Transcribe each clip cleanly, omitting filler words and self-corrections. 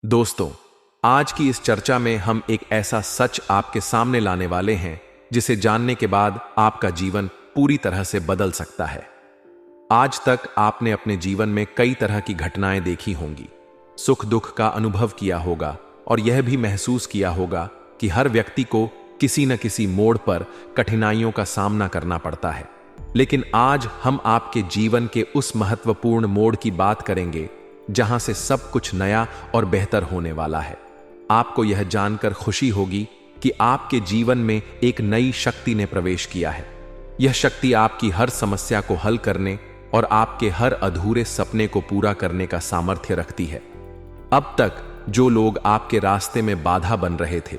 दोस्तों, आज की इस चर्चा में हम एक ऐसा सच आपके सामने लाने वाले हैं जिसे जानने के बाद आपका जीवन पूरी तरह से बदल सकता है। आज तक आपने अपने जीवन में कई तरह की घटनाएं देखी होंगी, सुख दुख का अनुभव किया होगा और यह भी महसूस किया होगा कि हर व्यक्ति को किसी न किसी मोड़ पर कठिनाइयों का सामना करना पड़ता है। लेकिन आज हम आपके जीवन के उस महत्वपूर्ण मोड़ की बात करेंगे जहां से सब कुछ नया और बेहतर होने वाला है। आपको यह जानकर खुशी होगी कि आपके जीवन में एक नई शक्ति ने प्रवेश किया है। यह शक्ति आपकी हर समस्या को हल करने और आपके हर अधूरे सपने को पूरा करने का सामर्थ्य रखती है। अब तक जो लोग आपके रास्ते में बाधा बन रहे थे,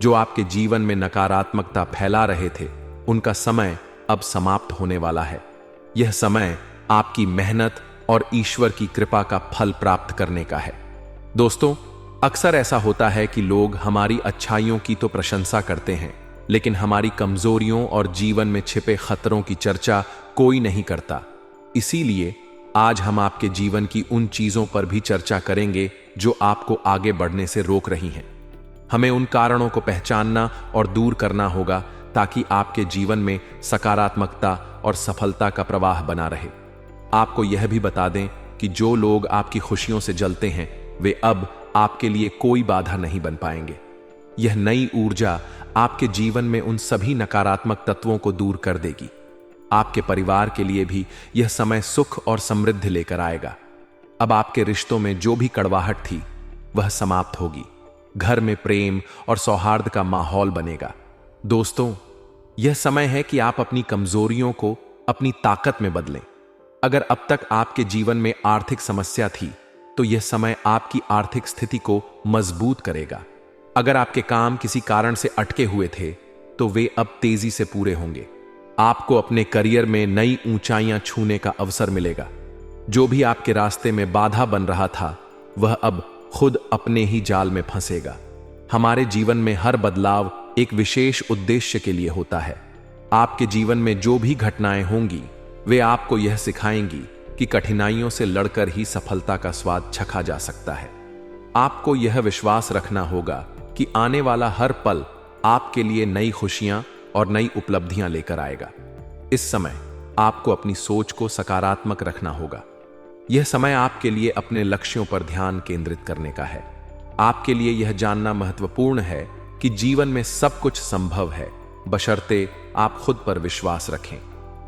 जो आपके जीवन में नकारात्मकता फैला रहे थे, उनका समय अब समाप्त होने वाला है। यह समय आपकी मेहनत और ईश्वर की कृपा का फल प्राप्त करने का है। दोस्तों, अक्सर ऐसा होता है कि लोग हमारी अच्छाइयों की तो प्रशंसा करते हैं, लेकिन हमारी कमजोरियों और जीवन में छिपे खतरों की चर्चा कोई नहीं करता। इसीलिए आज हम आपके जीवन की उन चीजों पर भी चर्चा करेंगे जो आपको आगे बढ़ने से रोक रही हैं। हमें उन कारणों को पहचानना और दूर करना होगा ताकि आपके जीवन में सकारात्मकता और सफलता का प्रवाह बना रहे। आपको यह भी बता दें कि जो लोग आपकी खुशियों से जलते हैं, वे अब आपके लिए कोई बाधा नहीं बन पाएंगे। यह नई ऊर्जा आपके जीवन में उन सभी नकारात्मक तत्वों को दूर कर देगी। आपके परिवार के लिए भी यह समय सुख और समृद्धि लेकर आएगा। अब आपके रिश्तों में जो भी कड़वाहट थी, वह समाप्त होगी। घर में प्रेम और सौहार्द का माहौल बनेगा। दोस्तों, यह समय है कि आप अपनी कमजोरियों को अपनी ताकत में बदलें। अगर अब तक आपके जीवन में आर्थिक समस्या थी, तो यह समय आपकी आर्थिक स्थिति को मजबूत करेगा। अगर आपके काम किसी कारण से अटके हुए थे, तो वे अब तेजी से पूरे होंगे। आपको अपने करियर में नई ऊंचाइयां छूने का अवसर मिलेगा। जो भी आपके रास्ते में बाधा बन रहा था, वह अब खुद अपने ही जाल में फंसेगा। हमारे जीवन में हर बदलाव एक विशेष उद्देश्य के लिए होता है। आपके जीवन में जो भी घटनाएं होंगी, वे आपको यह सिखाएंगी कि कठिनाइयों से लड़कर ही सफलता का स्वाद चखा जा सकता है। आपको यह विश्वास रखना होगा कि आने वाला हर पल आपके लिए नई खुशियां और नई उपलब्धियां लेकर आएगा। इस समय आपको अपनी सोच को सकारात्मक रखना होगा। यह समय आपके लिए अपने लक्ष्यों पर ध्यान केंद्रित करने का है। आपके लिए यह जानना महत्वपूर्ण है कि जीवन में सब कुछ संभव है, बशर्ते आप खुद पर विश्वास रखें।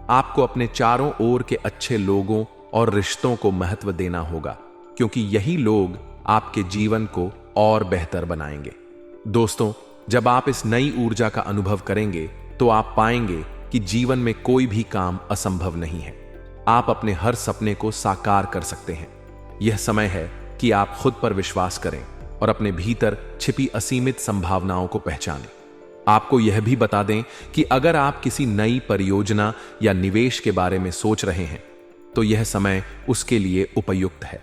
आपको अपने चारों ओर के अच्छे लोगों और रिश्तों को महत्व देना होगा, क्योंकि यही लोग आपके जीवन को और बेहतर बनाएंगे। दोस्तों, जब आप इस नई ऊर्जा का अनुभव करेंगे, तो आप पाएंगे कि जीवन में कोई भी काम असंभव नहीं है। आप अपने हर सपने को साकार कर सकते हैं। यह समय है कि आप खुद पर विश्वास करें और अपने भीतर छिपी असीमित संभावनाओं को पहचानें। आपको यह भी बता दें कि अगर आप किसी नई परियोजना या निवेश के बारे में सोच रहे हैं, तो यह समय उसके लिए उपयुक्त है।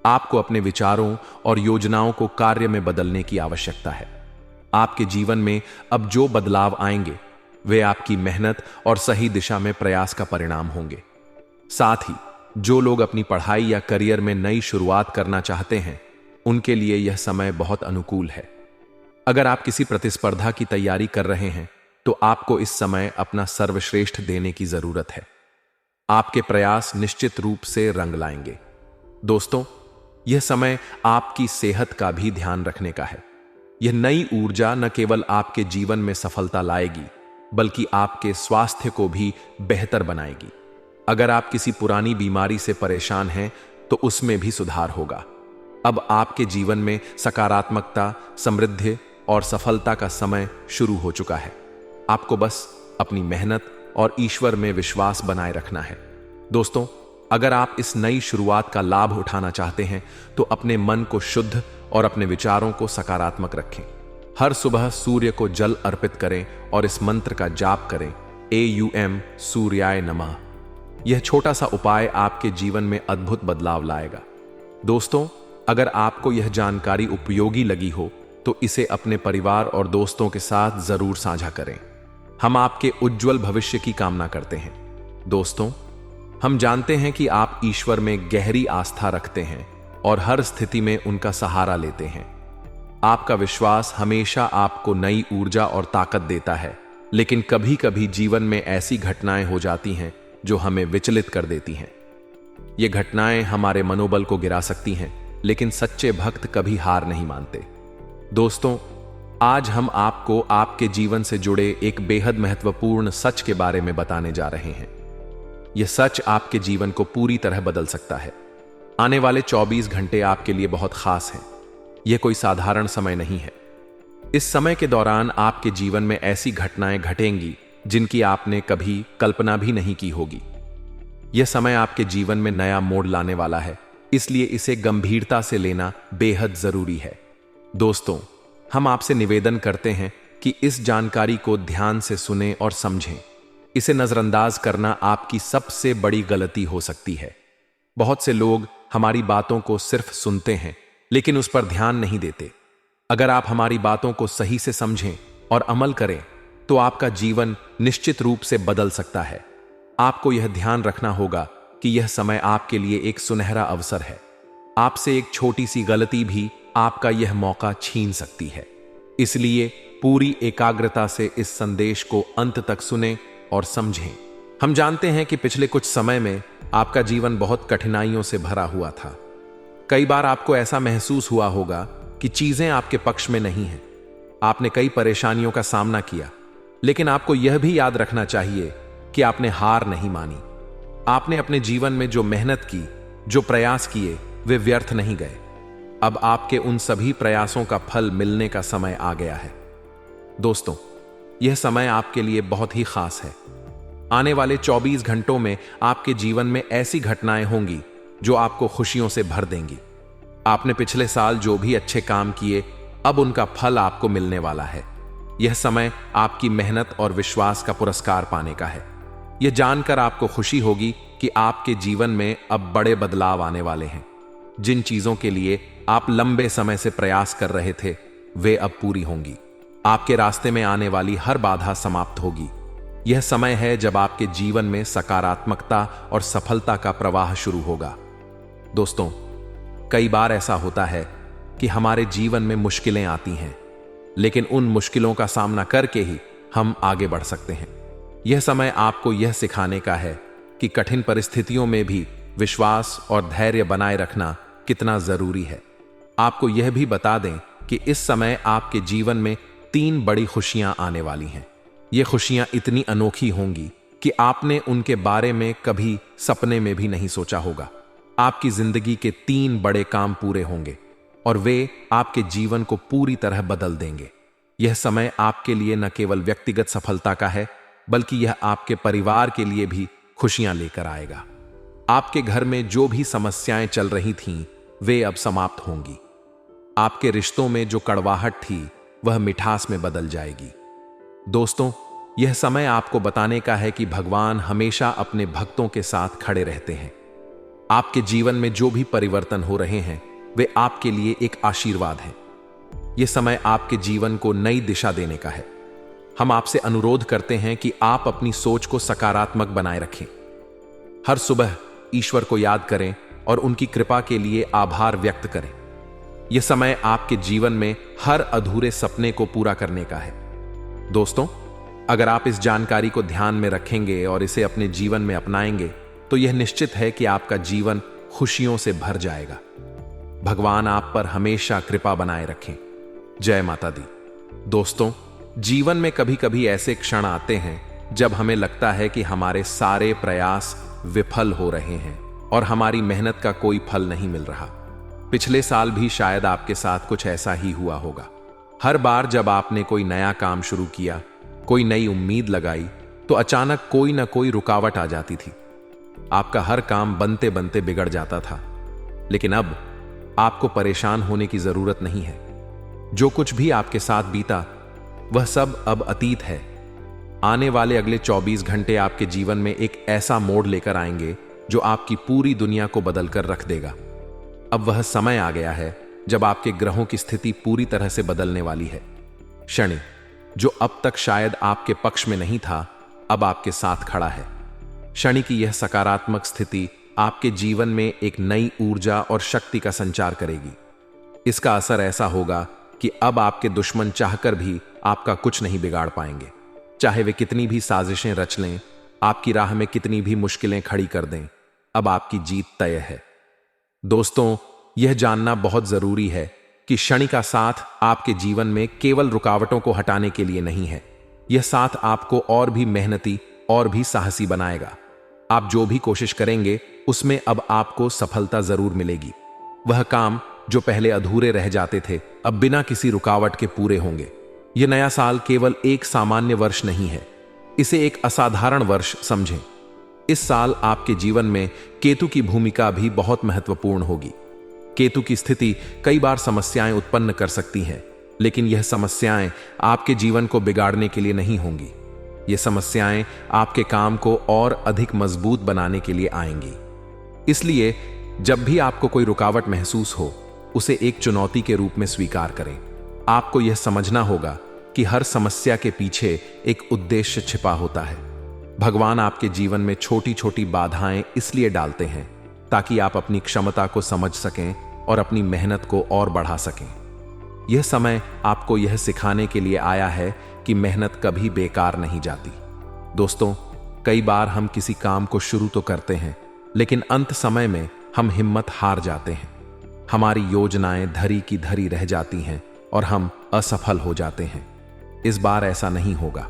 आपको अपने विचारों और योजनाओं को कार्य में बदलने की आवश्यकता है। आपके जीवन में अब जो बदलाव आएंगे, वे आपकी मेहनत और सही दिशा में प्रयास का परिणाम होंगे। साथ ही जो लोग अपनी पढ़ाई या करियर में नई शुरुआत करना चाहते हैं, उनके लिए यह समय बहुत अनुकूल है। अगर आप किसी प्रतिस्पर्धा की तैयारी कर रहे हैं, तो आपको इस समय अपना सर्वश्रेष्ठ देने की जरूरत है। आपके प्रयास निश्चित रूप से रंग लाएंगे। दोस्तों, यह समय आपकी सेहत का भी ध्यान रखने का है। यह नई ऊर्जा न केवल आपके जीवन में सफलता लाएगी, बल्कि आपके स्वास्थ्य को भी बेहतर बनाएगी। अगर आप किसी पुरानी बीमारी से परेशान हैं, तो उसमें भी सुधार होगा। अब आपके जीवन में सकारात्मकता, समृद्धि और सफलता का समय शुरू हो चुका है। आपको बस अपनी मेहनत और ईश्वर में विश्वास बनाए रखना है। दोस्तों, अगर आप इस नई शुरुआत का लाभ उठाना चाहते हैं, तो अपने मन को शुद्ध और अपने विचारों को सकारात्मक रखें। हर सुबह सूर्य को जल अर्पित करें और इस मंत्र का जाप करें, AUM सूर्याय नमः। यह छोटा सा उपाय आपके जीवन में अद्भुत बदलाव लाएगा। दोस्तों, अगर आपको यह जानकारी उपयोगी लगी हो, तो इसे अपने परिवार और दोस्तों के साथ जरूर साझा करें। हम आपके उज्जवल भविष्य की कामना करते हैं। दोस्तों, हम जानते हैं कि आप ईश्वर में गहरी आस्था रखते हैं और हर स्थिति में उनका सहारा लेते हैं। आपका विश्वास हमेशा आपको नई ऊर्जा और ताकत देता है, लेकिन कभी कभी जीवन में ऐसी घटनाएं हो जाती हैं जो हमें विचलित कर देती हैं। ये घटनाएं हमारे मनोबल को गिरा सकती हैं, लेकिन सच्चे भक्त कभी हार नहीं मानते। दोस्तों, आज हम आपको आपके जीवन से जुड़े एक बेहद महत्वपूर्ण सच के बारे में बताने जा रहे हैं। यह सच आपके जीवन को पूरी तरह बदल सकता है। आने वाले 24 घंटे आपके लिए बहुत खास हैं। यह कोई साधारण समय नहीं है। इस समय के दौरान आपके जीवन में ऐसी घटनाएं घटेंगी जिनकी आपने कभी कल्पना भी नहीं की होगी। यह समय आपके जीवन में नया मोड़ लाने वाला है, इसलिए इसे गंभीरता से लेना बेहद जरूरी है। दोस्तों, हम आपसे निवेदन करते हैं कि इस जानकारी को ध्यान से सुनें और समझें। इसे नजरअंदाज करना आपकी सबसे बड़ी गलती हो सकती है। बहुत से लोग हमारी बातों को सिर्फ सुनते हैं, लेकिन उस पर ध्यान नहीं देते। अगर आप हमारी बातों को सही से समझें और अमल करें, तो आपका जीवन निश्चित रूप से बदल सकता है। आपको यह ध्यान रखना होगा कि यह समय आपके लिए एक सुनहरा अवसर है। आपसे एक छोटी सी गलती भी आपका यह मौका छीन सकती है। इसलिए पूरी एकाग्रता से इस संदेश को अंत तक सुनें और समझें। हम जानते हैं कि पिछले कुछ समय में आपका जीवन बहुत कठिनाइयों से भरा हुआ था। कई बार आपको ऐसा महसूस हुआ होगा कि चीजें आपके पक्ष में नहीं हैं। आपने कई परेशानियों का सामना किया, लेकिन आपको यह भी याद रखना चाहिए कि आपने हार नहीं मानी। आपने अपने जीवन में जो मेहनत की, जो प्रयास किए, वे व्यर्थ नहीं गए। अब आपके उन सभी प्रयासों का फल मिलने का समय आ गया है। दोस्तों, यह समय आपके लिए बहुत ही खास है। आने वाले 24 घंटों में आपके जीवन में ऐसी घटनाएं होंगी जो आपको खुशियों से भर देंगी। आपने पिछले साल जो भी अच्छे काम किए, अब उनका फल आपको मिलने वाला है। यह समय आपकी मेहनत और विश्वास का पुरस्कार पाने का है। यह जानकर आपको खुशी होगी कि आपके जीवन में अब बड़े बदलाव आने वाले हैं। जिन चीजों के लिए आप लंबे समय से प्रयास कर रहे थे, वे अब पूरी होंगी। आपके रास्ते में आने वाली हर बाधा समाप्त होगी। यह समय है जब आपके जीवन में सकारात्मकता और सफलता का प्रवाह शुरू होगा। दोस्तों, कई बार ऐसा होता है कि हमारे जीवन में मुश्किलें आती हैं, लेकिन उन मुश्किलों का सामना करके ही हम आगे बढ़ सकते हैं। यह समय आपको यह सिखाने का है कि कठिन परिस्थितियों में भी विश्वास और धैर्य बनाए रखना कितना जरूरी है। आपको यह भी बता दें कि इस समय आपके जीवन में 3 बड़ी खुशियां आने वाली हैं। ये खुशियां इतनी अनोखी होंगी कि आपने उनके बारे में कभी सपने में भी नहीं सोचा होगा। आपकी जिंदगी के 3 बड़े काम पूरे होंगे और वे आपके जीवन को पूरी तरह बदल देंगे। यह समय आपके लिए न केवल व्यक्तिगत सफलता का है, बल्कि यह आपके परिवार के लिए भी खुशियां लेकर आएगा। आपके घर में जो भी समस्याएं चल रही थीं, वे अब समाप्त होंगी। आपके रिश्तों में जो कड़वाहट थी, वह मिठास में बदल जाएगी। दोस्तों, यह समय आपको बताने का है कि भगवान हमेशा अपने भक्तों के साथ खड़े रहते हैं। आपके जीवन में जो भी परिवर्तन हो रहे हैं, वे आपके लिए एक आशीर्वाद है। यह समय आपके जीवन को नई दिशा देने का है। हम आपसे अनुरोध करते हैं कि आप अपनी सोच को सकारात्मक बनाए रखें। हर सुबह ईश्वर को याद करें और उनकी कृपा के लिए आभार व्यक्त करें। यह समय आपके जीवन में हर अधूरे सपने को पूरा करने का है। दोस्तों, अगर आप इस जानकारी को ध्यान में रखेंगे और इसे अपने जीवन में अपनाएंगे, तो यह निश्चित है कि आपका जीवन खुशियों से भर जाएगा। भगवान आप पर हमेशा कृपा बनाए रखें। जय माता दी। दोस्तों, जीवन में कभी कभी ऐसे क्षण आते हैं जब हमें लगता है कि हमारे सारे प्रयास विफल हो रहे हैं और हमारी मेहनत का कोई फल नहीं मिल रहा। पिछले साल भी शायद आपके साथ कुछ ऐसा ही हुआ होगा। हर बार जब आपने कोई नया काम शुरू किया, कोई नई उम्मीद लगाई, तो अचानक कोई ना कोई रुकावट आ जाती थी। आपका हर काम बनते बनते बिगड़ जाता था। लेकिन अब आपको परेशान होने की जरूरत नहीं है। जो कुछ भी आपके साथ बीता, वह सब अब अतीत है। आने वाले अगले 24 घंटे आपके जीवन में एक ऐसा मोड़ लेकर आएंगे जो आपकी पूरी दुनिया को बदलकर रख देगा। अब वह समय आ गया है जब आपके ग्रहों की स्थिति पूरी तरह से बदलने वाली है। शनि, जो अब तक शायद आपके पक्ष में नहीं था, अब आपके साथ खड़ा है। शनि की यह सकारात्मक स्थिति आपके जीवन में एक नई ऊर्जा और शक्ति का संचार करेगी। इसका असर ऐसा होगा कि अब आपके दुश्मन चाहकर भी आपका कुछ नहीं बिगाड़ पाएंगे। चाहे वे कितनी भी साजिशें रच लें, आपकी राह में कितनी भी मुश्किलें खड़ी कर दें, अब आपकी जीत तय है। दोस्तों, यह जानना बहुत जरूरी है कि शनि का साथ आपके जीवन में केवल रुकावटों को हटाने के लिए नहीं है। यह साथ आपको और भी मेहनती और भी साहसी बनाएगा। आप जो भी कोशिश करेंगे उसमें अब आपको सफलता जरूर मिलेगी। वह काम जो पहले अधूरे रह जाते थे अब बिना किसी रुकावट के पूरे होंगे। यह नया साल केवल एक सामान्य वर्ष नहीं है, इसे एक असाधारण वर्ष समझें। इस साल आपके जीवन में केतु की भूमिका भी बहुत महत्वपूर्ण होगी। केतु की स्थिति कई बार समस्याएं उत्पन्न कर सकती हैं, लेकिन यह समस्याएं आपके जीवन को बिगाड़ने के लिए नहीं होंगी। ये समस्याएं आपके काम को और अधिक मजबूत बनाने के लिए आएंगी। इसलिए जब भी आपको कोई रुकावट महसूस हो, उसे एक चुनौती के रूप में स्वीकार करें। आपको यह समझना होगा कि हर समस्या के पीछे एक उद्देश्य छिपा होता है। भगवान आपके जीवन में छोटी छोटी बाधाएं इसलिए डालते हैं ताकि आप अपनी क्षमता को समझ सकें और अपनी मेहनत को और बढ़ा सकें। यह समय आपको यह सिखाने के लिए आया है कि मेहनत कभी बेकार नहीं जाती। दोस्तों, कई बार हम किसी काम को शुरू तो करते हैं, लेकिन अंत समय में हम हिम्मत हार जाते हैं। हमारी योजनाएं धरी की धरी रह जाती हैं और हम असफल हो जाते हैं। इस बार ऐसा नहीं होगा।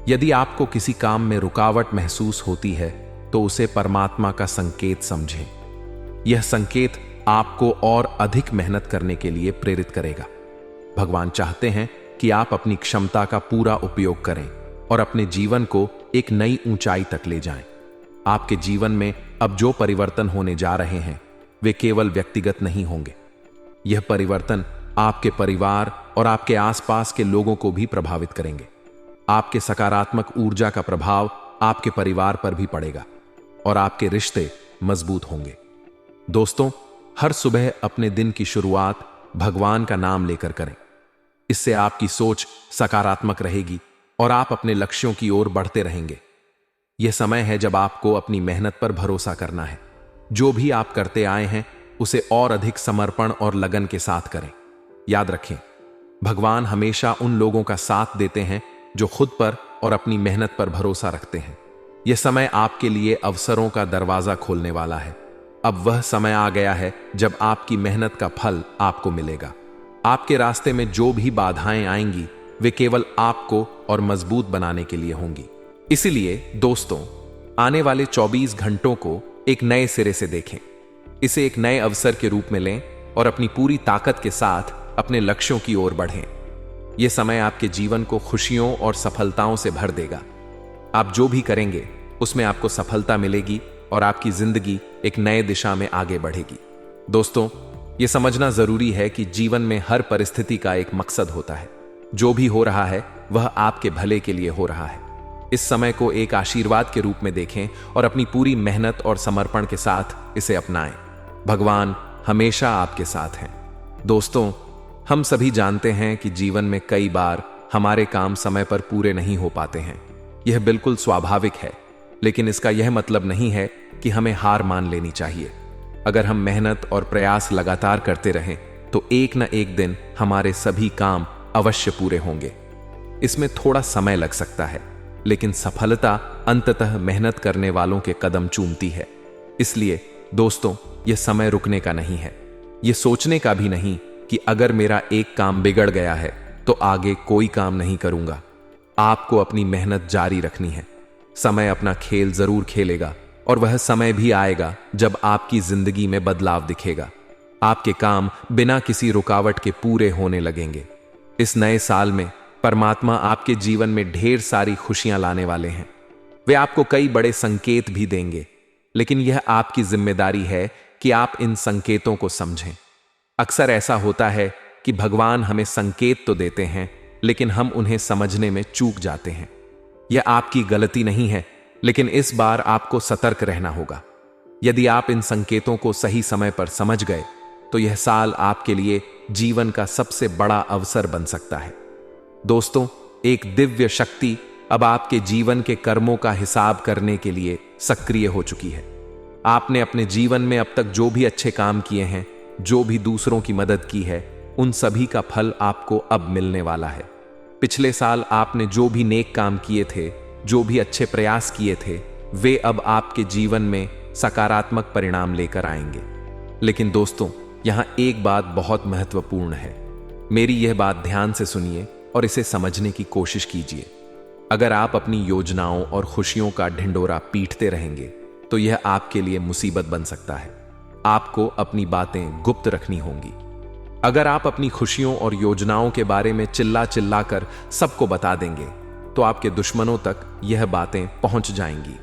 यदि आपको किसी काम में रुकावट महसूस होती है तो उसे परमात्मा का संकेत समझें। यह संकेत आपको और अधिक मेहनत करने के लिए प्रेरित करेगा। भगवान चाहते हैं कि आप अपनी क्षमता का पूरा उपयोग करें और अपने जीवन को एक नई ऊंचाई तक ले जाएं। आपके जीवन में अब जो परिवर्तन होने जा रहे हैं वे केवल व्यक्तिगत नहीं होंगे। यह परिवर्तन आपके परिवार और आपके आसपास के लोगों को भी प्रभावित करेंगे। आपके सकारात्मक ऊर्जा का प्रभाव आपके परिवार पर भी पड़ेगा और आपके रिश्ते मजबूत होंगे। दोस्तों, हर सुबह अपने दिन की शुरुआत भगवान का नाम लेकर करें। इससे आपकी सोच सकारात्मक रहेगी और आप अपने लक्ष्यों की ओर बढ़ते रहेंगे। यह समय है जब आपको अपनी मेहनत पर भरोसा करना है। जो भी आप करते आए हैं उसे और अधिक समर्पण और लगन के साथ करें। याद रखें, भगवान हमेशा उन लोगों का साथ देते हैं जो खुद पर और अपनी मेहनत पर भरोसा रखते हैं। यह समय आपके लिए अवसरों का दरवाजा खोलने वाला है। अब वह समय आ गया है जब आपकी मेहनत का फल आपको मिलेगा। आपके रास्ते में जो भी बाधाएं आएंगी वे केवल आपको और मजबूत बनाने के लिए होंगी। इसीलिए दोस्तों, आने वाले 24 घंटों को एक नए सिरे से देखें। इसे एक नए अवसर के रूप में लें और अपनी पूरी ताकत के साथ अपने लक्ष्यों की ओर बढ़ें। यह समय आपके जीवन को खुशियों और सफलताओं से भर देगा। आप जो भी करेंगे उसमें आपको सफलता मिलेगी और आपकी जिंदगी एक नए दिशा में आगे बढ़ेगी। दोस्तों, यह समझना जरूरी है कि जीवन में हर परिस्थिति का एक मकसद होता है। जो भी हो रहा है वह आपके भले के लिए हो रहा है। इस समय को एक आशीर्वाद के रूप में देखें और अपनी पूरी मेहनत और समर्पण के साथ इसे अपनाएं। भगवान हमेशा आपके साथ हैं। दोस्तों, हम सभी जानते हैं कि जीवन में कई बार हमारे काम समय पर पूरे नहीं हो पाते हैं। यह बिल्कुल स्वाभाविक है, लेकिन इसका यह मतलब नहीं है कि हमें हार मान लेनी चाहिए। अगर हम मेहनत और प्रयास लगातार करते रहें तो एक न एक दिन हमारे सभी काम अवश्य पूरे होंगे। इसमें थोड़ा समय लग सकता है, लेकिन सफलता अंततः मेहनत करने वालों के कदम चूमती है। इसलिए दोस्तों, यह समय रुकने का नहीं है। यह सोचने का भी नहीं कि अगर मेरा एक काम बिगड़ गया है तो आगे कोई काम नहीं करूंगा। आपको अपनी मेहनत जारी रखनी है। समय अपना खेल जरूर खेलेगा और वह समय भी आएगा जब आपकी जिंदगी में बदलाव दिखेगा। आपके काम बिना किसी रुकावट के पूरे होने लगेंगे। इस नए साल में परमात्मा आपके जीवन में ढेर सारी खुशियां लाने वाले हैं। वे आपको कई बड़े संकेत भी देंगे, लेकिन यह आपकी जिम्मेदारी है कि आप इन संकेतों को समझें। अक्सर ऐसा होता है कि भगवान हमें संकेत तो देते हैं, लेकिन हम उन्हें समझने में चूक जाते हैं। यह आपकी गलती नहीं है, लेकिन इस बार आपको सतर्क रहना होगा। यदि आप इन संकेतों को सही समय पर समझ गए तो यह साल आपके लिए जीवन का सबसे बड़ा अवसर बन सकता है। दोस्तों, एक दिव्य शक्ति अब आपके जीवन के कर्मों का हिसाब करने के लिए सक्रिय हो चुकी है। आपने अपने जीवन में अब तक जो भी अच्छे काम किए हैं, जो भी दूसरों की मदद की है, उन सभी का फल आपको अब मिलने वाला है। पिछले साल आपने जो भी नेक काम किए थे, जो भी अच्छे प्रयास किए थे, वे अब आपके जीवन में सकारात्मक परिणाम लेकर आएंगे। लेकिन दोस्तों, यहां एक बात बहुत महत्वपूर्ण है। मेरी यह बात ध्यान से सुनिए और इसे समझने की कोशिश कीजिए। अगर आप अपनी योजनाओं और खुशियों का ढिंडोरा पीटते रहेंगे तो यह आपके लिए मुसीबत बन सकता है। आपको अपनी बातें गुप्त रखनी होंगी। अगर आप अपनी खुशियों और योजनाओं के बारे में चिल्ला चिल्ला कर सबको बता देंगे तो आपके दुश्मनों तक यह बातें पहुंच जाएंगी।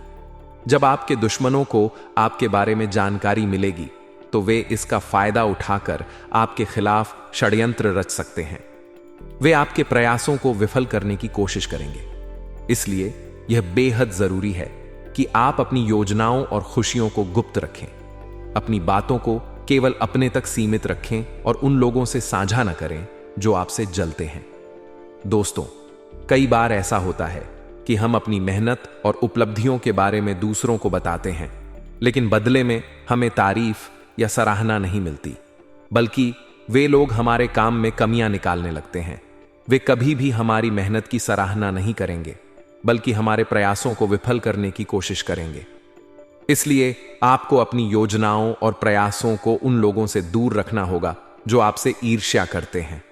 जब आपके दुश्मनों को आपके बारे में जानकारी मिलेगी तो वे इसका फायदा उठाकर आपके खिलाफ षड्यंत्र रच सकते हैं। वे आपके प्रयासों को विफल करने की कोशिश करेंगे। इसलिए यह बेहद जरूरी है कि आप अपनी योजनाओं और खुशियों को गुप्त रखें। अपनी बातों को केवल अपने तक सीमित रखें और उन लोगों से साझा न करें जो आपसे जलते हैं। दोस्तों, कई बार ऐसा होता है कि हम अपनी मेहनत और उपलब्धियों के बारे में दूसरों को बताते हैं, लेकिन बदले में हमें तारीफ या सराहना नहीं मिलती, बल्कि वे लोग हमारे काम में कमियां निकालने लगते हैं। वे कभी भी हमारी मेहनत की सराहना नहीं करेंगे, बल्कि हमारे प्रयासों को विफल करने की कोशिश करेंगे। इसलिए आपको अपनी योजनाओं और प्रयासों को उन लोगों से दूर रखना होगा जो आपसे ईर्ष्या करते हैं।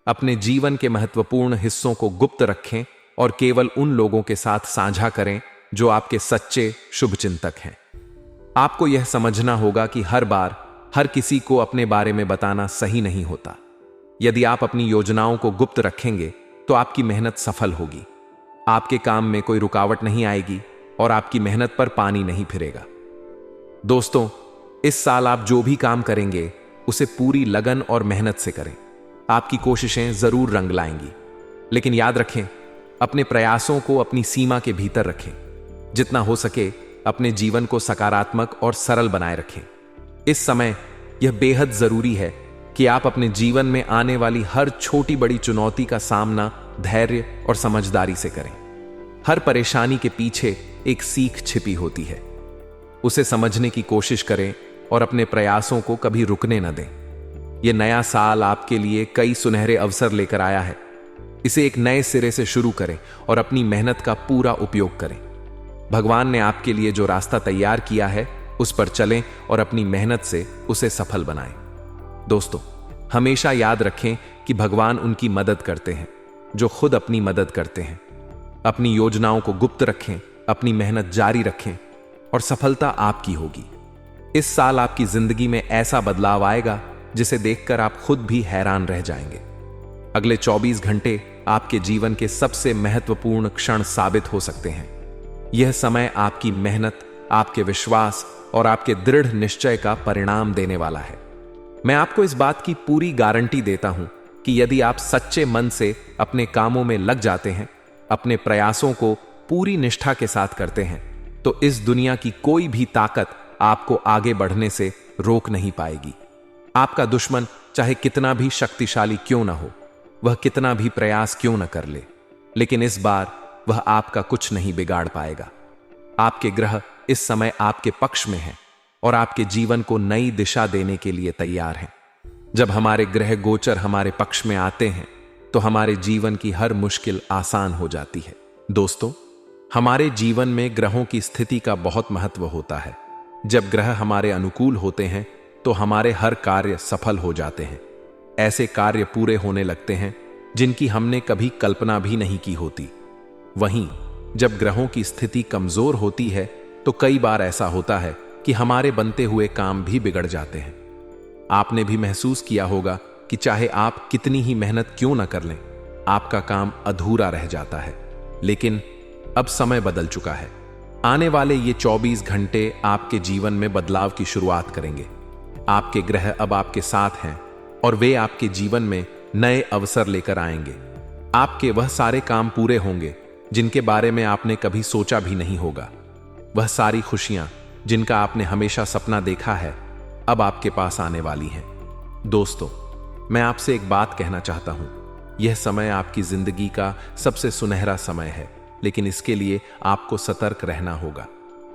अपने जीवन के महत्वपूर्ण हिस्सों को गुप्त रखें और केवल उन लोगों के साथ साझा करें जो आपके सच्चे शुभचिंतक हैं। आपको यह समझना होगा कि हर बार हर किसी को अपने बारे में बताना सही नहीं होता। यदि आप अपनी योजनाओं को गुप्त रखेंगे तो आपकी मेहनत सफल होगी, आपके काम में कोई रुकावट नहीं आएगी और आपकी मेहनत पर पानी नहीं फिरेगा। दोस्तों, इस साल आप जो भी काम करेंगे उसे पूरी लगन और मेहनत से करें। आपकी कोशिशें जरूर रंग लाएंगी, लेकिन याद रखें, अपने प्रयासों को अपनी सीमा के भीतर रखें। जितना हो सके अपने जीवन को सकारात्मक और सरल बनाए रखें। इस समय यह बेहद जरूरी है कि आप अपने जीवन में आने वाली हर छोटी बड़ी चुनौती का सामना धैर्य और समझदारी से करें। हर परेशानी के पीछे एक सीख छिपी होती है। उसे समझने की कोशिश करें और अपने प्रयासों को कभी रुकने न दें। यह नया साल आपके लिए कई सुनहरे अवसर लेकर आया है। इसे एक नए सिरे से शुरू करें और अपनी मेहनत का पूरा उपयोग करें। भगवान ने आपके लिए जो रास्ता तैयार किया है उस पर चलें और अपनी मेहनत से उसे सफल बनाएं। दोस्तों, हमेशा याद रखें कि भगवान उनकी मदद करते हैं जो खुद अपनी मदद करते हैं। अपनी योजनाओं को गुप्त रखें, अपनी मेहनत जारी रखें और सफलता आपकी होगी। इस साल आपकी जिंदगी में ऐसा बदलाव आएगा जिसे देखकर आप खुद भी हैरान रह जाएंगे। अगले 24 घंटे आपके जीवन के सबसे महत्वपूर्ण क्षण साबित हो सकते हैं। यह समय आपकी मेहनत, आपके विश्वास और आपके दृढ़ निश्चय का परिणाम देने वाला है। मैं आपको इस बात की पूरी गारंटी देता हूं कि यदि आप सच्चे मन से अपने कामों में लग जाते हैं, अपने प्रयासों को पूरी निष्ठा के साथ करते हैं, तो इस दुनिया की कोई भी ताकत आपको आगे बढ़ने से रोक नहीं पाएगी। आपका दुश्मन चाहे कितना भी शक्तिशाली क्यों ना हो, वह कितना भी प्रयास क्यों न कर ले, लेकिन इस बार वह आपका कुछ नहीं बिगाड़ पाएगा। आपके ग्रह इस समय आपके पक्ष में हैं और आपके जीवन को नई दिशा देने के लिए तैयार हैं। जब हमारे ग्रह गोचर हमारे पक्ष में आते हैं तो हमारे जीवन की हर मुश्किल आसान हो जाती है। दोस्तों, हमारे जीवन में ग्रहों की स्थिति का बहुत महत्व होता है। जब ग्रह हमारे अनुकूल होते हैं तो हमारे हर कार्य सफल हो जाते हैं। ऐसे कार्य पूरे होने लगते हैं जिनकी हमने कभी कल्पना भी नहीं की होती। वहीं जब ग्रहों की स्थिति कमजोर होती है तो कई बार ऐसा होता है कि हमारे बनते हुए काम भी बिगड़ जाते हैं। आपने भी महसूस किया होगा कि चाहे आप कितनी ही मेहनत क्यों न कर लें, आपका काम अधूरा रह जाता है। लेकिन अब समय बदल चुका है। आने वाले ये 24 घंटे आपके जीवन में बदलाव की शुरुआत करेंगे। आपके ग्रह अब आपके साथ हैं और वे आपके जीवन में नए अवसर लेकर आएंगे। आपके वह सारे काम पूरे होंगे जिनके बारे में आपने कभी सोचा भी नहीं होगा। वह सारी खुशियां जिनका आपने हमेशा सपना देखा है अब आपके पास आने वाली हैं। दोस्तों, मैं आपसे एक बात कहना चाहता हूं। यह समय आपकी जिंदगी का सबसे सुनहरा समय है, लेकिन इसके लिए आपको सतर्क रहना होगा।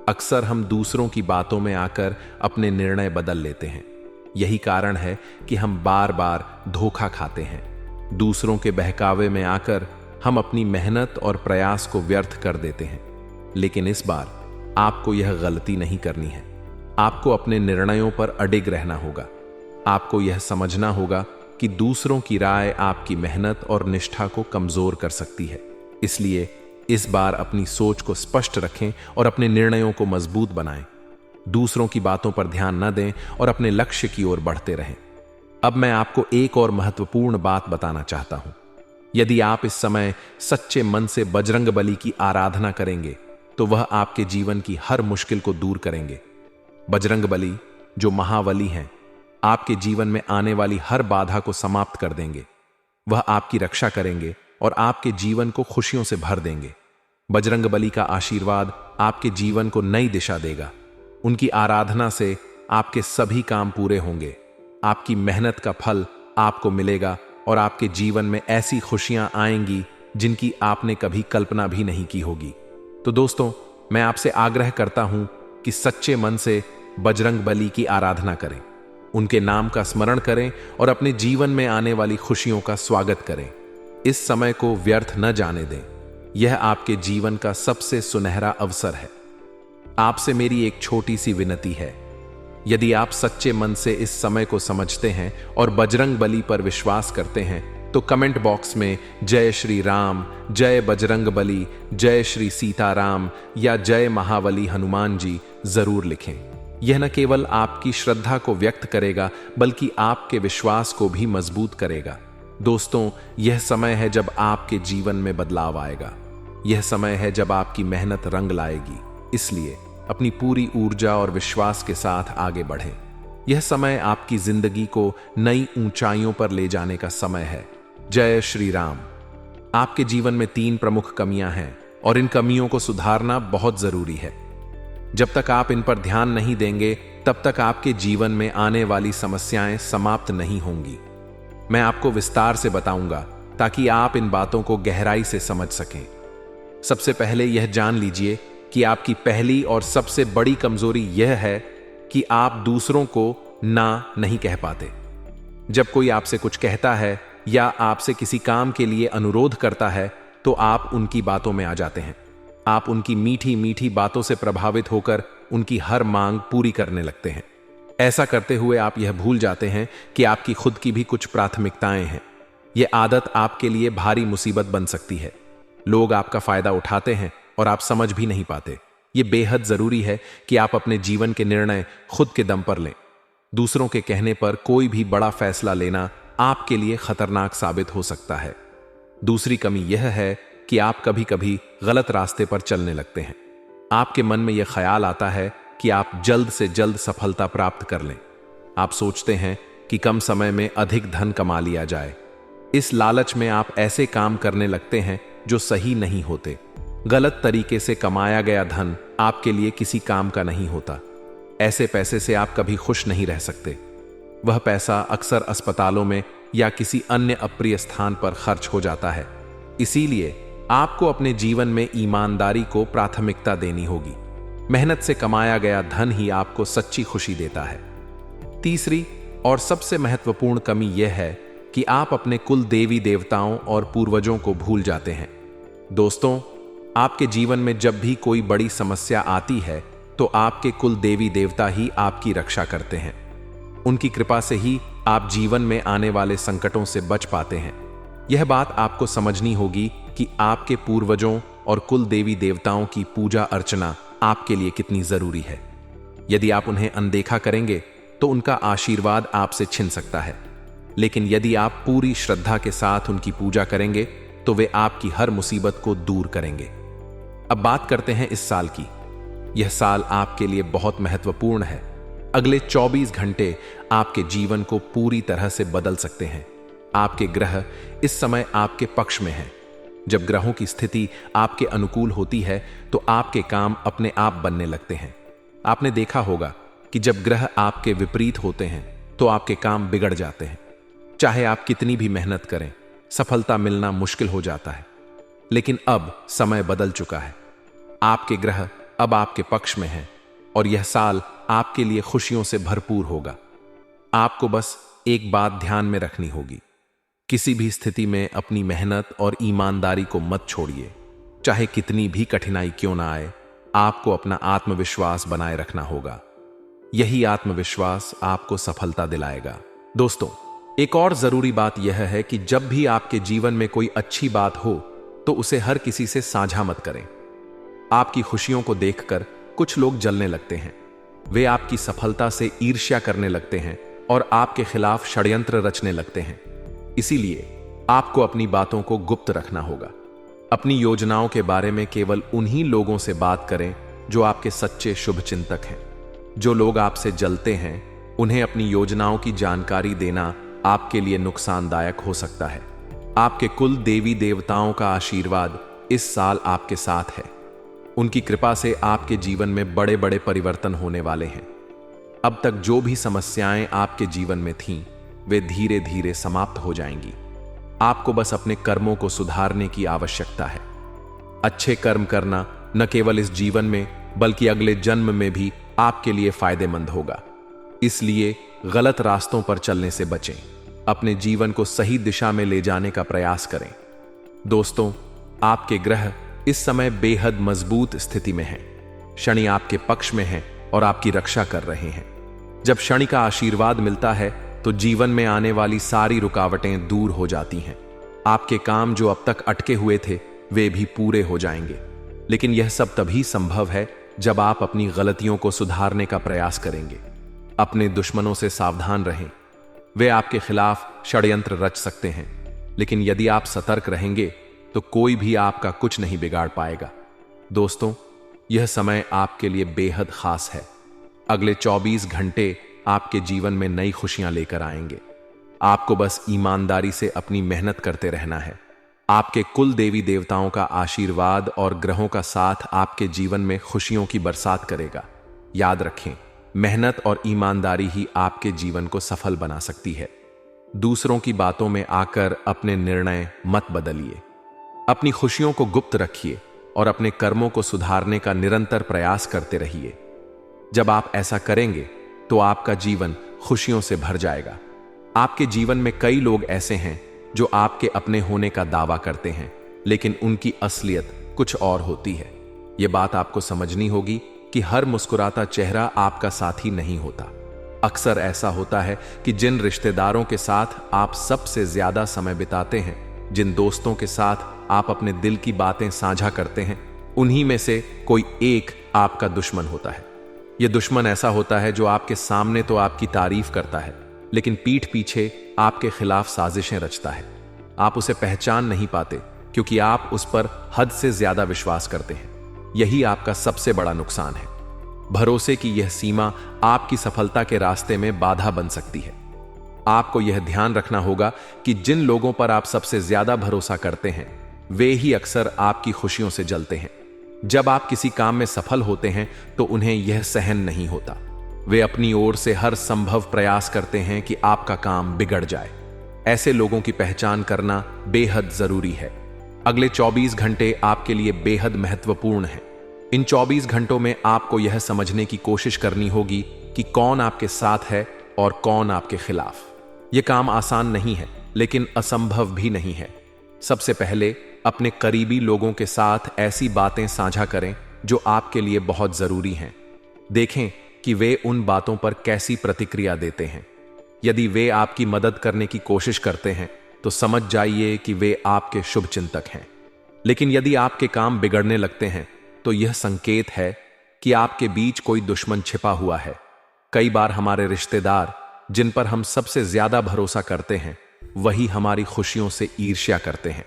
अक्सर हम दूसरों की बातों में आकर अपने निर्णय बदल लेते हैं। यही कारण है कि हम बार बार धोखा खाते हैं। दूसरों के बहकावे में आकर हम अपनी मेहनत और प्रयास को व्यर्थ कर देते हैं। लेकिन इस बार आपको यह गलती नहीं करनी है। आपको अपने निर्णयों पर अडिग रहना होगा। आपको यह समझना होगा कि दूसरों की राय आपकी मेहनत और निष्ठा को कमजोर कर सकती है। इसलिए इस बार अपनी सोच को स्पष्ट रखें और अपने निर्णयों को मजबूत बनाएं। दूसरों की बातों पर ध्यान न दें और अपने लक्ष्य की ओर बढ़ते रहें। अब मैं आपको एक और महत्वपूर्ण बात बताना चाहता हूं। यदि आप इस समय सच्चे मन से बजरंगबली की आराधना करेंगे तो वह आपके जीवन की हर मुश्किल को दूर करेंगे। बजरंगबली जो महाबली हैं, आपके जीवन में आने वाली हर बाधा को समाप्त कर देंगे। वह आपकी रक्षा करेंगे और आपके जीवन को खुशियों से भर देंगे। बजरंगबली का आशीर्वाद आपके जीवन को नई दिशा देगा। उनकी आराधना से आपके सभी काम पूरे होंगे। आपकी मेहनत का फल आपको मिलेगा और आपके जीवन में ऐसी खुशियां आएंगी जिनकी आपने कभी कल्पना भी नहीं की होगी। तो दोस्तों, मैं आपसे आग्रह करता हूं कि सच्चे मन से बजरंगबली की आराधना करें, उनके नाम का स्मरण करें और अपने जीवन में आने वाली खुशियों का स्वागत करें। इस समय को व्यर्थ न जाने दें। यह आपके जीवन का सबसे सुनहरा अवसर है। आपसे मेरी एक छोटी सी विनती है। यदि आप सच्चे मन से इस समय को समझते हैं और बजरंगबली पर विश्वास करते हैं तो कमेंट बॉक्स में जय श्री राम, जय बजरंगबली, जय श्री सीताराम या जय महाबली हनुमान जी जरूर लिखें। यह न केवल आपकी श्रद्धा को व्यक्त करेगा बल्कि आपके विश्वास को भी मजबूत करेगा। दोस्तों, यह समय है जब आपके जीवन में बदलाव आएगा। यह समय है जब आपकी मेहनत रंग लाएगी। इसलिए अपनी पूरी ऊर्जा और विश्वास के साथ आगे बढ़ें। यह समय आपकी जिंदगी को नई ऊंचाइयों पर ले जाने का समय है। जय श्री राम। आपके जीवन में 3 प्रमुख कमियां हैं और इन कमियों को सुधारना बहुत जरूरी है। जब तक आप इन पर ध्यान नहीं देंगे तब तक आपके जीवन में आने वाली समस्याएं समाप्त नहीं होंगी। मैं आपको विस्तार से बताऊंगा ताकि आप इन बातों को गहराई से समझ सकें। सबसे पहले यह जान लीजिए कि आपकी पहली और सबसे बड़ी कमजोरी यह है कि आप दूसरों को ना नहीं कह पाते। जब कोई आपसे कुछ कहता है या आपसे किसी काम के लिए अनुरोध करता है तो आप उनकी बातों में आ जाते हैं। आप उनकी मीठी मीठी बातों से प्रभावित होकर उनकी हर मांग पूरी करने लगते हैं। ऐसा करते हुए आप यह भूल जाते हैं कि आपकी खुद की भी कुछ प्राथमिकताएं हैं। यह आदत आपके लिए भारी मुसीबत बन सकती है। लोग आपका फायदा उठाते हैं और आप समझ भी नहीं पाते। यह बेहद जरूरी है कि आप अपने जीवन के निर्णय खुद के दम पर लें। दूसरों के कहने पर कोई भी बड़ा फैसला लेना आपके लिए खतरनाक साबित हो सकता है। दूसरी कमी यह है कि आप कभी कभी गलत रास्ते पर चलने लगते हैं। आपके मन में यह ख्याल आता है कि आप जल्द से जल्द सफलता प्राप्त कर लें। आप सोचते हैं कि कम समय में अधिक धन कमा लिया जाए। इस लालच में आप ऐसे काम करने लगते हैं जो सही नहीं होते। गलत तरीके से कमाया गया धन आपके लिए किसी काम का नहीं होता। ऐसे पैसे से आप कभी खुश नहीं रह सकते। वह पैसा अक्सर अस्पतालों में या किसी अन्य अप्रिय स्थान पर खर्च हो जाता है। इसीलिए आपको अपने जीवन में ईमानदारी को प्राथमिकता देनी होगी। मेहनत से कमाया गया धन ही आपको सच्ची खुशी देता है। तीसरी और सबसे महत्वपूर्ण कमी यह है कि आप अपने कुल देवी देवताओं और पूर्वजों को भूल जाते हैं। दोस्तों, आपके जीवन में जब भी कोई बड़ी समस्या आती है तो आपके कुल देवी देवता ही आपकी रक्षा करते हैं। उनकी कृपा से ही आप जीवन में आने वाले संकटों से बच पाते हैं। यह बात आपको समझनी होगी कि आपके पूर्वजों और कुल देवी देवताओं की पूजा अर्चना आपके लिए कितनी जरूरी है। यदि आप उन्हें अनदेखा करेंगे तो उनका आशीर्वाद आपसे छिन सकता है, लेकिन यदि आप पूरी श्रद्धा के साथ उनकी पूजा करेंगे तो वे आपकी हर मुसीबत को दूर करेंगे। अब बात करते हैं इस साल की। यह साल आपके लिए बहुत महत्वपूर्ण है। अगले 24 घंटे आपके जीवन को पूरी तरह से बदल सकते हैं। आपके ग्रह इस समय आपके पक्ष में हैं। जब ग्रहों की स्थिति आपके अनुकूल होती है तो आपके काम अपने आप बनने लगते हैं। आपने देखा होगा कि जब ग्रह आपके विपरीत होते हैं तो आपके काम बिगड़ जाते हैं। चाहे आप कितनी भी मेहनत करें, सफलता मिलना मुश्किल हो जाता है। लेकिन अब समय बदल चुका है। आपके ग्रह अब आपके पक्ष में है और यह साल आपके लिए खुशियों से भरपूर होगा। आपको बस एक बात ध्यान में रखनी होगी, किसी भी स्थिति में अपनी मेहनत और ईमानदारी को मत छोड़िए। चाहे कितनी भी कठिनाई क्यों ना आए, आपको अपना आत्मविश्वास बनाए रखना होगा। यही आत्मविश्वास आपको सफलता दिलाएगा। दोस्तों, एक और जरूरी बात यह है कि जब भी आपके जीवन में कोई अच्छी बात हो तो उसे हर किसी से साझा मत करें। आपकी खुशियों को देखकर कुछ लोग जलने लगते हैं, वे आपकी सफलता से ईर्ष्या करने लगते हैं और आपके खिलाफ षड्यंत्र रचने लगते हैं। इसीलिए आपको अपनी बातों को गुप्त रखना होगा। अपनी योजनाओं के बारे में केवल उन्हीं लोगों से बात करें जो आपके सच्चे शुभचिंतक हैं। जो लोग आपसे जलते हैं, उन्हें अपनी योजनाओं की जानकारी देना आपके लिए नुकसानदायक हो सकता है। आपके कुल देवी देवताओं का आशीर्वाद इस साल आपके साथ है। उनकी कृपा से आपके जीवन में बड़े बड़े परिवर्तन होने वाले हैं। अब तक जो भी समस्याएं आपके जीवन में थीं, वे धीरे धीरे समाप्त हो जाएंगी। आपको बस अपने कर्मों को सुधारने की आवश्यकता है। अच्छे कर्म करना न केवल इस जीवन में बल्कि अगले जन्म में भी आपके लिए फायदेमंद होगा। इसलिए गलत रास्तों पर चलने से बचें, अपने जीवन को सही दिशा में ले जाने का प्रयास करें। दोस्तों, आपके ग्रह इस समय बेहद मजबूत स्थिति में हैं। शनि आपके पक्ष में है और आपकी रक्षा कर रहे हैं। जब शनि का आशीर्वाद मिलता है तो जीवन में आने वाली सारी रुकावटें दूर हो जाती हैं। आपके काम जो अब तक अटके हुए थे, वे भी पूरे हो जाएंगे। लेकिन यह सब तभी संभव है जब आप अपनी गलतियों को सुधारने का प्रयास करेंगे। अपने दुश्मनों से सावधान रहें, वे आपके खिलाफ षड्यंत्र रच सकते हैं, लेकिन यदि आप सतर्क रहेंगे तो कोई भी आपका कुछ नहीं बिगाड़ पाएगा। दोस्तों, यह समय आपके लिए बेहद खास है। अगले 24 घंटे आपके जीवन में नई खुशियां लेकर आएंगे। आपको बस ईमानदारी से अपनी मेहनत करते रहना है। आपके कुल देवी देवताओं का आशीर्वाद और ग्रहों का साथ आपके जीवन में खुशियों की बरसात करेगा। याद रखें, मेहनत और ईमानदारी ही आपके जीवन को सफल बना सकती है। दूसरों की बातों में आकर अपने निर्णय मत बदलिए। अपनी खुशियों को गुप्त रखिए और अपने कर्मों को सुधारने का निरंतर प्रयास करते रहिए। जब आप ऐसा करेंगे तो आपका जीवन खुशियों से भर जाएगा। आपके जीवन में कई लोग ऐसे हैं जो आपके अपने होने का दावा करते हैं, लेकिन उनकी असलियत कुछ और होती है। यह बात आपको समझनी होगी कि हर मुस्कुराता चेहरा आपका साथी नहीं होता। अक्सर ऐसा होता है कि जिन रिश्तेदारों के साथ आप सबसे ज्यादा समय बिताते हैं, जिन दोस्तों के साथ आप अपने दिल की बातें साझा करते हैं, उन्हीं में से कोई एक आपका दुश्मन होता है। यह दुश्मन ऐसा होता है जो आपके सामने तो आपकी तारीफ करता है, लेकिन पीठ पीछे आपके खिलाफ साजिशें रचता है। आप उसे पहचान नहीं पाते क्योंकि आप उस पर हद से ज्यादा विश्वास करते हैं। यही आपका सबसे बड़ा नुकसान है। भरोसे की यह सीमा आपकी सफलता के रास्ते में बाधा बन सकती है। आपको यह ध्यान रखना होगा कि जिन लोगों पर आप सबसे ज्यादा भरोसा करते हैं, वे ही अक्सर आपकी खुशियों से जलते हैं। जब आप किसी काम में सफल होते हैं तो उन्हें यह सहन नहीं होता। वे अपनी ओर से हर संभव प्रयास करते हैं कि आपका काम बिगड़ जाए। ऐसे लोगों की पहचान करना बेहद जरूरी है। अगले 24 घंटे आपके लिए बेहद महत्वपूर्ण हैं। इन 24 घंटों में आपको यह समझने की कोशिश करनी होगी कि कौन आपके साथ है और कौन आपके खिलाफ। यह काम आसान नहीं है, लेकिन असंभव भी नहीं है। सबसे पहले अपने करीबी लोगों के साथ ऐसी बातें साझा करें जो आपके लिए बहुत जरूरी हैं। देखें कि वे उन बातों पर कैसी प्रतिक्रिया देते हैं। यदि वे आपकी मदद करने की कोशिश करते हैं तो समझ जाइए कि वे आपके शुभचिंतक हैं। लेकिन यदि आपके काम बिगड़ने लगते हैं तो यह संकेत है कि आपके बीच कोई दुश्मन छिपा हुआ है। कई बार हमारे रिश्तेदार, जिन पर हम सबसे ज्यादा भरोसा करते हैं, वही हमारी खुशियों से ईर्ष्या करते हैं।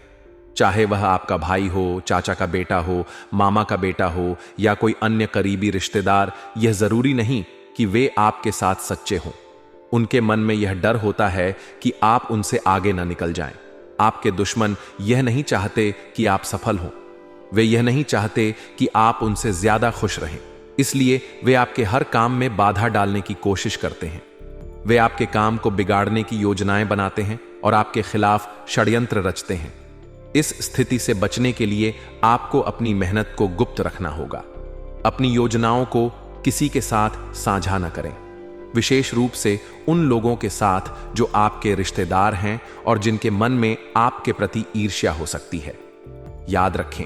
चाहे वह आपका भाई हो, चाचा का बेटा हो, मामा का बेटा हो या कोई अन्य करीबी रिश्तेदार, यह जरूरी नहीं कि वे आपके साथ सच्चे हों। उनके मन में यह डर होता है कि आप उनसे आगे न निकल जाएं। आपके दुश्मन यह नहीं चाहते कि आप सफल हों। वे यह नहीं चाहते कि आप उनसे ज्यादा खुश रहें। इसलिए वे आपके हर काम में बाधा डालने की कोशिश करते हैं। वे आपके काम को बिगाड़ने की योजनाएं बनाते हैं और आपके खिलाफ षड्यंत्र रचते हैं। इस स्थिति से बचने के लिए आपको अपनी मेहनत को गुप्त रखना होगा। अपनी योजनाओं को किसी के साथ साझा न करें, विशेष रूप से उन लोगों के साथ जो आपके रिश्तेदार हैं और जिनके मन में आपके प्रति ईर्ष्या हो सकती है। याद रखें,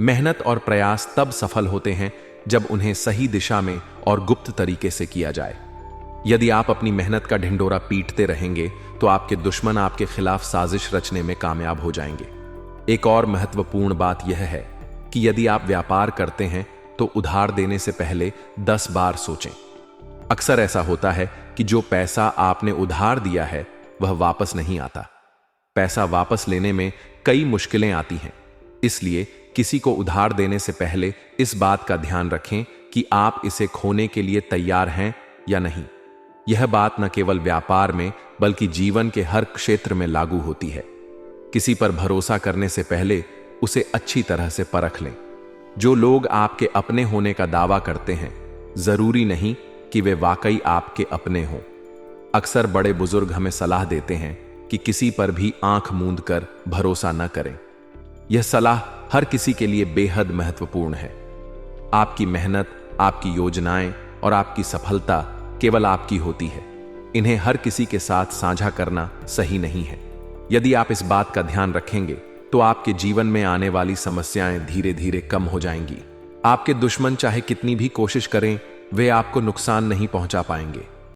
मेहनत और प्रयास तब सफल होते हैं जब उन्हें सही दिशा में और गुप्त तरीके से किया जाए। यदि आप अपनी मेहनत का ढिंढोरा पीटते रहेंगे तो आपके दुश्मन आपके खिलाफ साजिश रचने में कामयाब हो जाएंगे। एक और महत्वपूर्ण बात यह है कि यदि आप व्यापार करते हैं तो उधार देने से पहले 10 बार सोचें। अक्सर ऐसा होता है कि जो पैसा आपने उधार दिया है वह वापस नहीं आता। पैसा वापस लेने में कई मुश्किलें आती हैं, इसलिए किसी को उधार देने से पहले इस बात का ध्यान रखें कि आप इसे खोने के लिए तैयार हैं या नहीं। यह बात न केवल व्यापार में बल्कि जीवन के हर क्षेत्र में लागू होती है। किसी पर भरोसा करने से पहले उसे अच्छी तरह से परख लें। जो लोग आपके अपने होने का दावा करते हैं, जरूरी नहीं कि वे वाकई आपके अपने हों। अक्सर बड़े बुजुर्ग हमें सलाह देते हैं कि किसी पर भी आंख मूंद कर भरोसा न करें। यह सलाह हर किसी के लिए बेहद महत्वपूर्ण है। आपकी मेहनत, आपकी योजनाएं और आपकी सफलता केवल आपकी होती है। इन्हें हर किसी के साथ साझा करना सही नहीं है। यदि आप इस बात का ध्यान रखेंगे तो आपके जीवन में आने वाली समस्याएं धीरे धीरे कम हो जाएंगी। आपके दुश्मन चाहे कितनी भी कोशिश करें, वे आपको नुकसान नहीं पहुंचा पाएंगे।